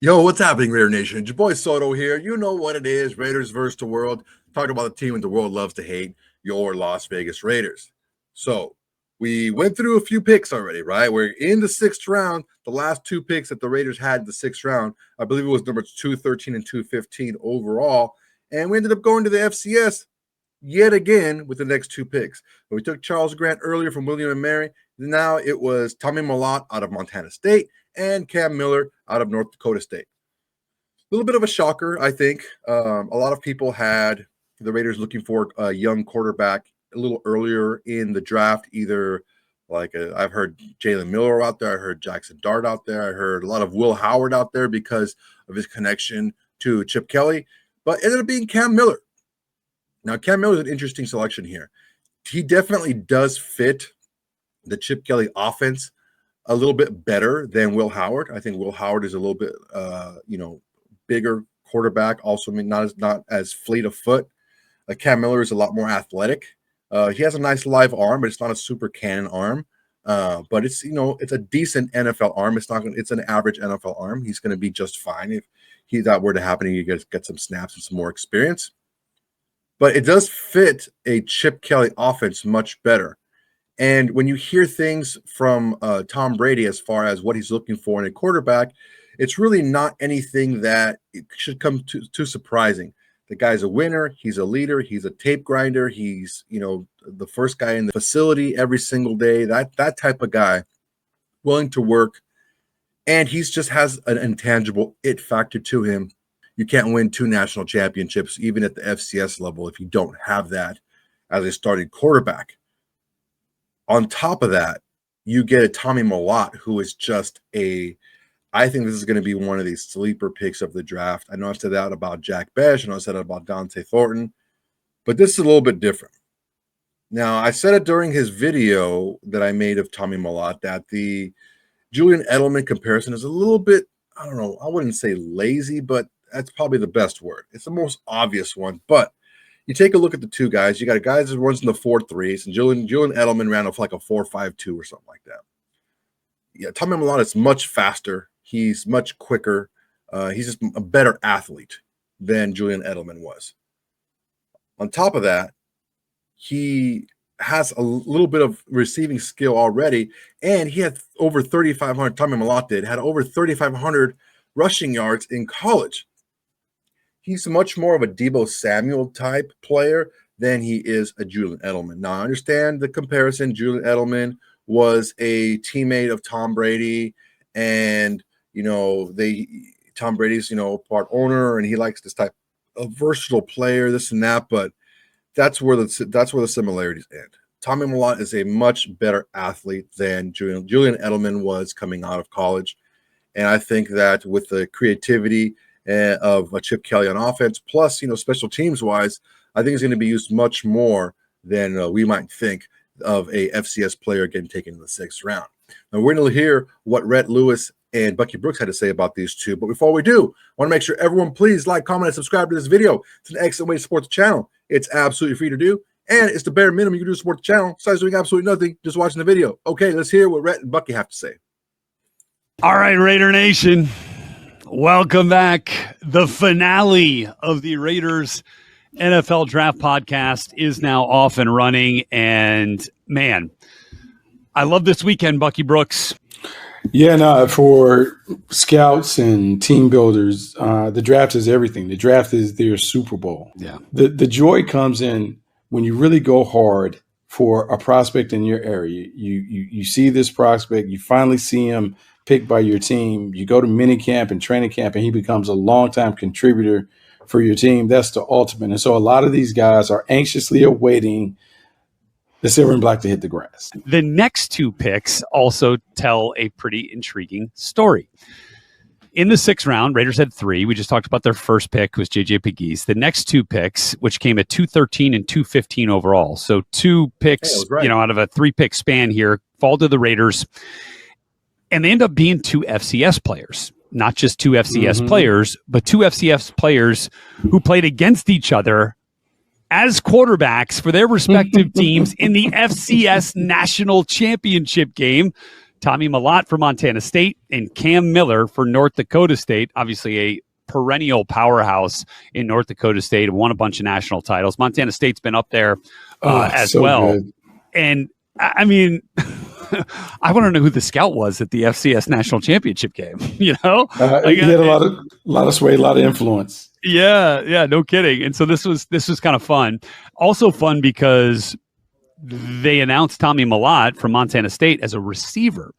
Yo, what's happening, Raider Nation? It's your boy Soto here. You know what it is, Raiders versus the world. Talking about the team that the world loves to hate, your Las Vegas Raiders. So we went through a few picks already, right? We're in the sixth round. The last two picks that the Raiders had in the sixth round, I believe it was numbers 213 and 215 overall. And we ended up going to the FCS yet again with the next two picks. We took Charles Grant earlier from William and Mary. Now it was Tommy Malot out of Montana State and Cam Miller out of North Dakota State. A little bit of a shocker, I think. A lot of people had the Raiders looking for a young quarterback a little earlier in the draft, either I've heard Jalen Miller out there, I heard Jackson Dart out there, I heard a lot of Will Howard out there because of his connection to Chip Kelly, but it ended up being Cam Miller. Now, Cam Miller is an interesting selection here. He definitely does fit the Chip Kelly offense a little bit better than Will Howard. I think Will Howard is a little bit, bigger quarterback. Also, not as fleet of foot. Cam Miller is a lot more athletic. He has a nice live arm, but it's not a super cannon arm. But it's it's a decent NFL arm. It's an average NFL arm. He's going to be just fine if that were to happen. And you get some snaps and some more experience. But it does fit a Chip Kelly offense much better. And when you hear things from Tom Brady as far as what he's looking for in a quarterback, it's really not anything that it should come too surprising. The guy's a winner. He's a leader. He's a tape grinder. He's, the first guy in the facility every single day. That type of guy, willing to work. And he's just has an intangible it factor to him. You can't win two national championships, even at the FCS level, if you don't have that as a starting quarterback. On top of that, you get a Tommy Malot, who is just I think this is going to be one of these sleeper picks of the draft. I know I've said that about Jack Besh. I know I said that about Dante Thornton. But this is a little bit different. Now, I said it during his video that I made of Tommy Malot that the Julian Edelman comparison is a little bit, I don't know, I wouldn't say lazy, but that's probably the best word. It's the most obvious one. But you take a look at the two guys. You got a guy that runs in the 4.3s, and Julian Edelman ran off like a 4.52 or something like that. Yeah, Tommy Malot is much faster. He's much quicker. He's just a better athlete than Julian Edelman was. On top of that, he has a little bit of receiving skill already, and he had over 3,500. Tommy Malot had over 3,500 rushing yards in college. He's much more of a Deebo Samuel type player than he is a Julian Edelman. Now, I understand the comparison. Julian Edelman was a teammate of Tom Brady, and Tom Brady's part owner, and he likes this type of versatile player, this and that. But that's where the similarities end. Tommy Malot is a much better athlete than Julian Edelman was coming out of college, and I think that with the creativity of a Chip Kelly on offense, plus special teams wise, I think he's going to be used much more than we might think of a FCS player getting taken in the sixth round. Now we're going to hear what Rhett Lewis and Bucky Brooks had to say about these two. But before we do, I want to make sure everyone please like, comment, and subscribe to this video. It's an excellent way to support the channel. It's absolutely free to do, and it's the bare minimum you can do to support the channel. Besides doing absolutely nothing, just watching the video. Okay, let's hear what Rhett and Bucky have to say. All right, Raider Nation. Welcome back. The finale of the Raiders NFL Draft Podcast is now off and running. And, man, I love this weekend, Bucky Brooks. Yeah, no, for scouts and team builders, the draft is everything. The draft is their Super Bowl. Yeah. The joy comes in when you really go hard for a prospect in your area. You see this prospect, you finally see him picked by your team. You go to minicamp and training camp, and he becomes a longtime contributor for your team. That's the ultimate. And so a lot of these guys are anxiously awaiting the silver and black to hit the grass. The next two picks also tell a pretty intriguing story. In the sixth round, Raiders had three. We just talked about their first pick was J.J. Pegues. The next two picks, which came at 213 and 215 overall. So two picks, out of a three-pick span here, fall to the Raiders. And they end up being two FCS players. Not just two FCS players, but two FCS players who played against each other as quarterbacks for their respective teams in the FCS National Championship game. Tommy Malott for Montana State, and Cam Miller for North Dakota State. Obviously a perennial powerhouse in North Dakota State, won a bunch of national titles. Montana State's been up there as so well. Good. And I mean, I want to know who the scout was at the FCS national championship game. You know, he had a lot of sway, a lot of influence. Yeah, no kidding. And so this was kind of fun. Also fun because they announced Tommy Malott from Montana State as a receiver,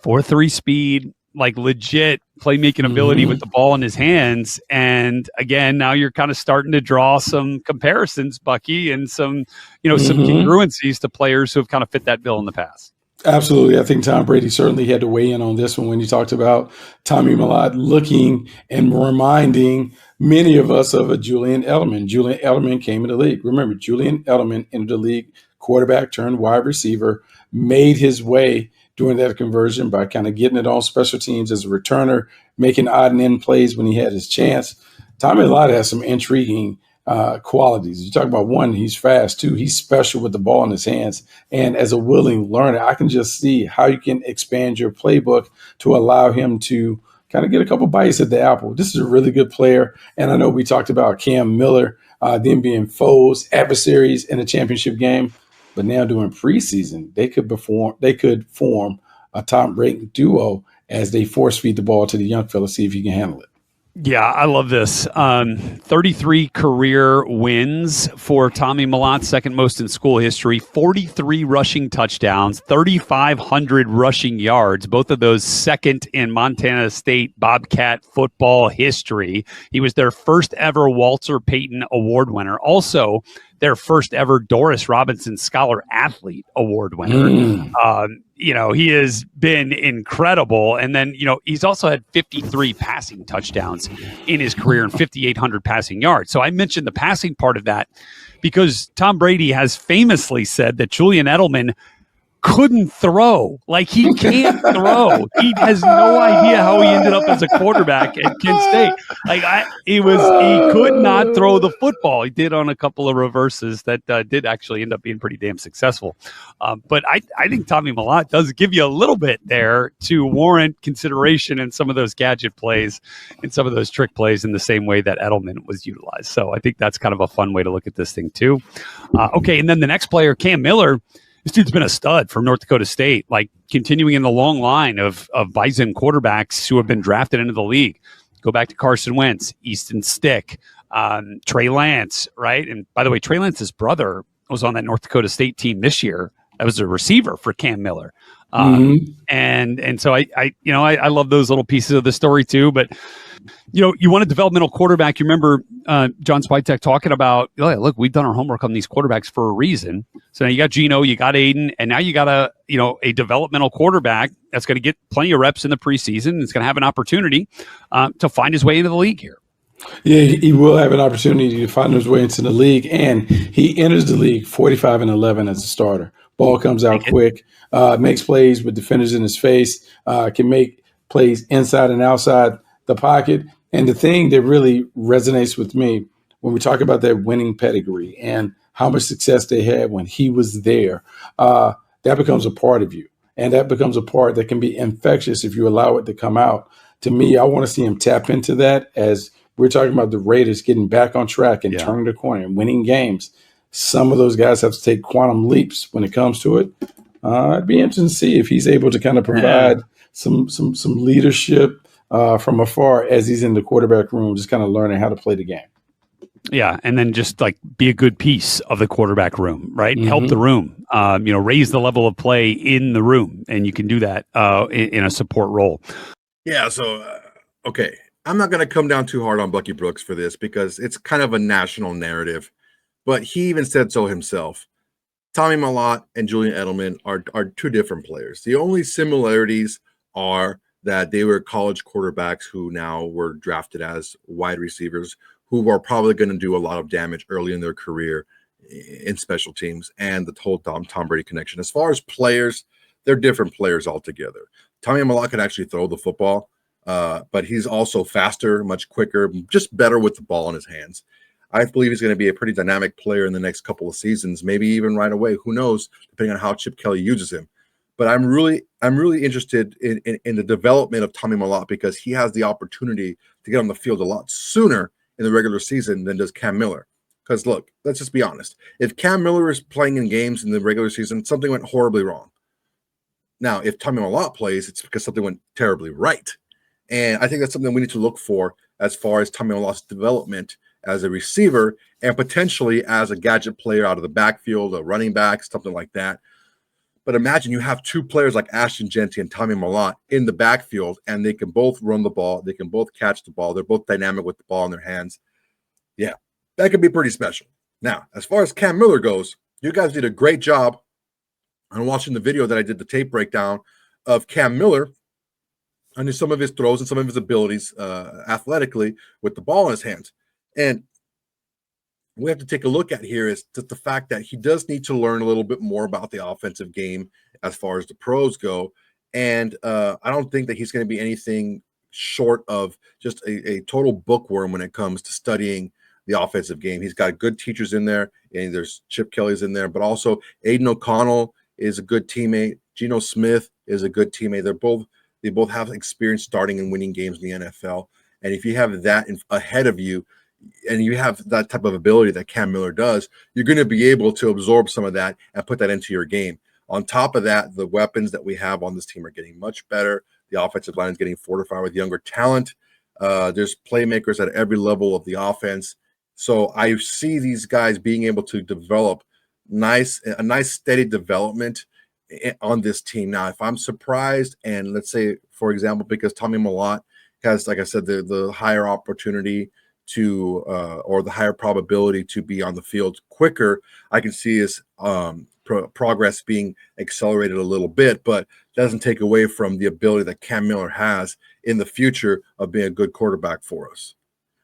4.3 speed, like legit playmaking ability with the ball in his hands. And again, now you're kind of starting to draw some comparisons, Bucky, and some congruencies to players who have kind of fit that bill in the past. Absolutely. I think Tom Brady certainly had to weigh in on this one when he talked about Tommy Malott looking and reminding many of us of a Julian Edelman. Julian Edelman came in the league. Remember, Julian Edelman entered the league, quarterback turned wide receiver, made his way doing that conversion by kind of getting it on special teams as a returner, making odd and end plays when he had his chance. Tommy Malott has some intriguing qualities. You talk about one, he's fast. Two, he's special with the ball in his hands. And as a willing learner, I can just see how you can expand your playbook to allow him to kind of get a couple bites at the apple. This is a really good player. And I know we talked about Cam Miller, them being foes, adversaries in a championship game. But now during preseason, they could form a top-ranked duo as they force-feed the ball to the young fella, see if he can handle it. Yeah, I love this. 33 career wins for Tommy Malott, second most in school history, 43 rushing touchdowns, 3,500 rushing yards, both of those second in Montana State Bobcat football history. He was their first ever Walter Payton Award winner. Also, their first ever Doris Robinson Scholar Athlete Award winner. He has been incredible. And then, he's also had 53 passing touchdowns in his career and 5,800 passing yards. So I mentioned the passing part of that because Tom Brady has famously said that Julian Edelman couldn't throw. Like, he can't throw. He has no idea how he ended up as a quarterback at Kent State. He could not throw the football. He did on a couple of reverses that did actually end up being pretty damn successful. But I think Tommy Malott does give you a little bit there to warrant consideration in some of those gadget plays and some of those trick plays in the same way that Edelman was utilized. So I think that's kind of a fun way to look at this thing too. Okay, and then the next player, Cam Miller. This dude's been a stud for North Dakota State, like continuing in the long line of Bison quarterbacks who have been drafted into the league. Go back to Carson Wentz, Easton Stick, Trey Lance, right? And by the way, Trey Lance's brother was on that North Dakota State team this year. That was a receiver for Cam Miller. And so I love those little pieces of the story too. But you want a developmental quarterback. You remember John Spytek talking about, look, we've done our homework on these quarterbacks for a reason. So now you got Geno, you got Aiden, and now you got a developmental quarterback that's going to get plenty of reps in the preseason. It's going to have an opportunity to find his way into the league here. Yeah, he will have an opportunity to find his way into the league, and he enters the league 45-11 as a starter. Ball comes out quick, makes plays with defenders in his face, can make plays inside and outside the pocket. And the thing that really resonates with me when we talk about that winning pedigree and how much success they had when he was there, that becomes a part of you. And that becomes a part that can be infectious if you allow it to come out. To me, I want to see him tap into that as we're talking about the Raiders getting back on track and turning the corner and winning games. Some of those guys have to take quantum leaps when it comes to it. It'd be interesting to see if he's able to kind of provide some leadership from afar as he's in the quarterback room, just kind of learning how to play the game. Yeah, and then just like be a good piece of the quarterback room, right? Help the room, raise the level of play in the room, and you can do that in a support role. Yeah, so, okay. I'm not going to come down too hard on Bucky Brooks for this because it's kind of a national narrative, but he even said so himself. Tommy Malott and Julian Edelman are two different players. The only similarities are that they were college quarterbacks who now were drafted as wide receivers who are probably going to do a lot of damage early in their career in special teams and the whole Tom Brady connection. As far as players, they're different players altogether. Tommy Malott can actually throw the football, but he's also faster, much quicker, just better with the ball in his hands. I believe he's going to be a pretty dynamic player in the next couple of seasons, maybe even right away. Who knows, depending on how Chip Kelly uses him. But I'm really interested in the development of Tommy Malot because he has the opportunity to get on the field a lot sooner in the regular season than does Cam Miller. Because look, let's just be honest. If Cam Miller is playing in games in the regular season, something went horribly wrong. Now, if Tommy Malot plays, it's because something went terribly right. And I think that's something we need to look for as far as Tommy Malot's development as a receiver and potentially as a gadget player out of the backfield, a running back, something like that. But imagine you have two players like Ashton Genty and Tommy Malot in the backfield, and they can both run the ball. They can both catch the ball. They're both dynamic with the ball in their hands. Yeah, that could be pretty special. Now, as far as Cam Miller goes, you guys did a great job on watching the video that I did the tape breakdown of Cam Miller and some of his throws and some of his abilities athletically with the ball in his hands. And we have to take a look at here is just the fact that he does need to learn a little bit more about the offensive game as far as the pros go. And I don't think that he's going to be anything short of just a total bookworm when it comes to studying the offensive game. He's got good teachers in there, and there's Chip Kelly's in there, but also Aiden O'Connell is a good teammate. Geno Smith is a good teammate. They both have experience starting and winning games in the NFL. And if you have that ahead of you, and you have that type of ability that Cam Miller does, you're going to be able to absorb some of that and put that into your game. On top of that, the weapons that we have on this team are getting much better. The offensive line is getting fortified with younger talent. There's playmakers at every level of the offense. So I see these guys being able to develop a nice steady development on this team. Now, if I'm surprised, and let's say, for example, because Tommy Malot has, like I said, the higher opportunity to or the higher probability to be on the field quicker, I can see his progress being accelerated a little bit, but that doesn't take away from the ability that Cam Miller has in the future of being a good quarterback for us.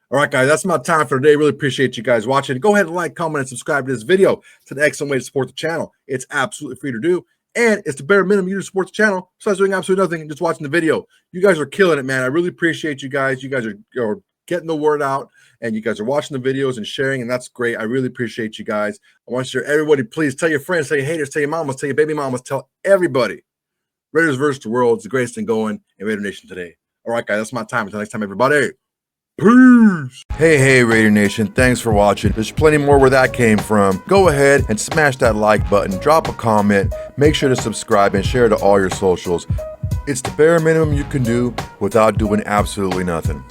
All right, guys, that's my time for today. Really appreciate you guys watching. Go ahead and like, comment, and subscribe to this video. It's an excellent way to support the channel. It's absolutely free to do, and it's the bare minimum you to support the channel besides doing absolutely nothing and just watching the video. You guys are killing it, man. I really appreciate you guys. You guys are getting the word out, and you guys are watching the videos and sharing, and that's great. I really appreciate you guys. I want you to, everybody, please tell your friends, tell your haters, tell your mamas, tell your baby mamas, tell everybody. Raiders versus the world is the greatest thing going in Raider Nation today. All right, guys, that's my time. Until next time, everybody. Peace. Hey, Raider Nation. Thanks for watching. There's plenty more where that came from. Go ahead and smash that like button. Drop a comment. Make sure to subscribe and share to all your socials. It's the bare minimum you can do without doing absolutely nothing.